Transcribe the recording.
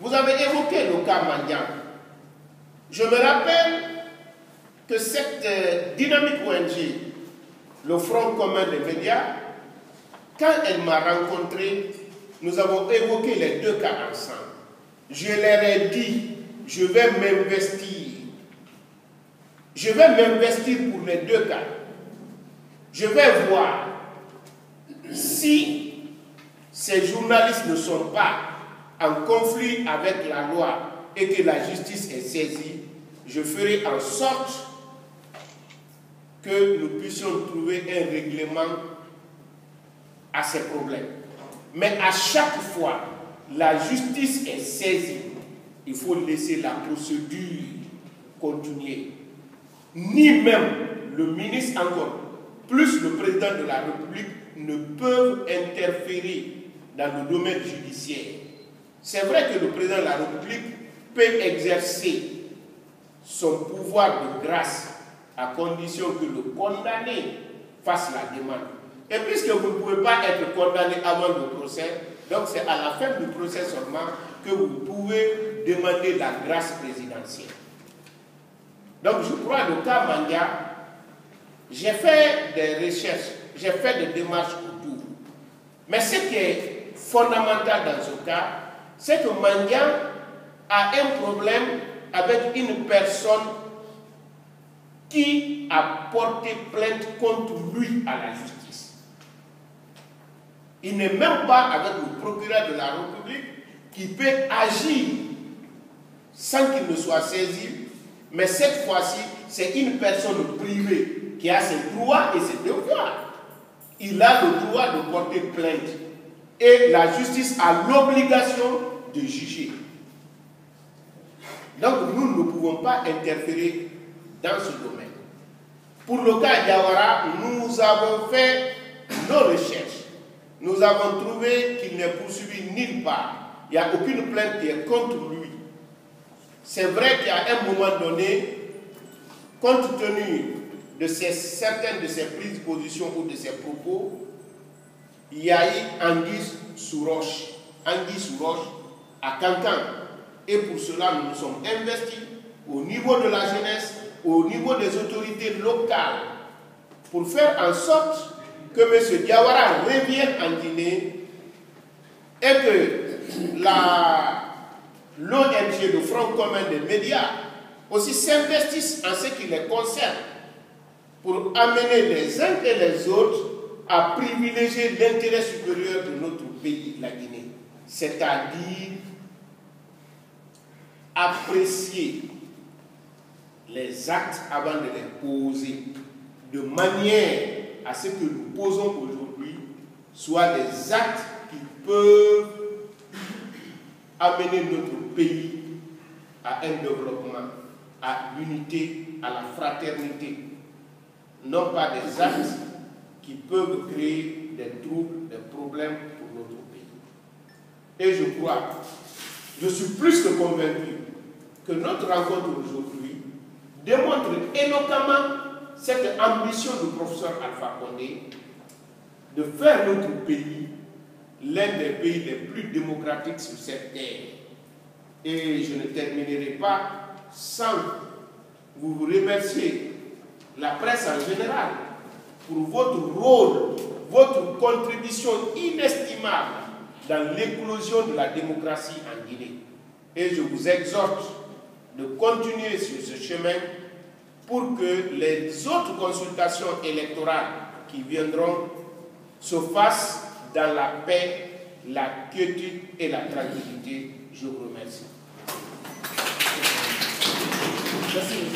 Vous avez évoqué le cas Mandiang. Je me rappelle que cette dynamique ONG, le Front commun des médias, quand elle m'a rencontré, nous avons évoqué les deux cas ensemble. Je leur ai dit, je vais m'investir. Je vais m'investir pour les deux cas. Je vais voir si ces journalistes ne sont pas en conflit avec la loi et que la justice est saisie, je ferai en sorte que nous puissions trouver un règlement à ces problèmes. Mais à chaque fois, la justice est saisie, il faut laisser la procédure continuer. Ni même le ministre encore, plus le président de la République ne peuvent interférer dans le domaine judiciaire. C'est vrai que le président de la République peut exercer son pouvoir de grâce à condition que le condamné fasse la demande. Et puisque vous ne pouvez pas être condamné avant le procès, donc c'est à la fin du procès seulement que vous pouvez demander la grâce présidentielle. Donc je crois que le cas Mandiang, j'ai fait des recherches, j'ai fait des démarches autour. Mais ce qui est fondamental dans ce cas, c'est que Mandiang a un problème avec une personne qui a porté plainte contre lui à la justice. Il n'est même pas avec le procureur de la République qui peut agir sans qu'il ne soit saisi, mais cette fois-ci, c'est une personne privée qui a ses droits et ses devoirs. Il a le droit de porter plainte et la justice a l'obligation de juger. Donc nous ne pouvons pas interférer dans ce domaine. Pour le cas Diawara, nous avons fait nos recherches. Nous avons trouvé qu'il n'est poursuivi nulle part. Il n'y a aucune plainte qui est contre lui. C'est vrai qu'à un moment donné, compte tenu de certaines de ses prises de position ou de ses propos, il y a eu anguille sous roche à Cancan. Et pour cela, nous nous sommes investis au niveau de la jeunesse, au niveau des autorités locales, pour faire en sorte que M. Diawara revienne en Guinée et que l'ONG, le Front commun des médias, aussi s'investisse en ce qui les concerne pour amener les uns et les autres à privilégier l'intérêt supérieur de notre pays, la Guinée. C'est-à-dire apprécier les actes avant de les poser, de manière à ce que nous posons aujourd'hui soient des actes qui peuvent amener notre pays à un développement, à l'unité, à la fraternité, non pas des actes qui peuvent créer des troubles, des problèmes pour notre pays. Et je crois, je suis plus que convaincu que notre rencontre aujourd'hui démontre éloquemment cette ambition du professeur Alpha Condé de faire notre pays l'un des pays les plus démocratiques sur cette terre. Et je ne terminerai pas sans vous remercier, la presse en général, pour votre rôle, votre contribution inestimable dans l'éclosion de la démocratie en Guinée. Et je vous exhorte de continuer sur ce chemin pour que les autres consultations électorales qui viendront se fassent dans la paix, la quiétude et la tranquillité. Je vous remercie. Merci.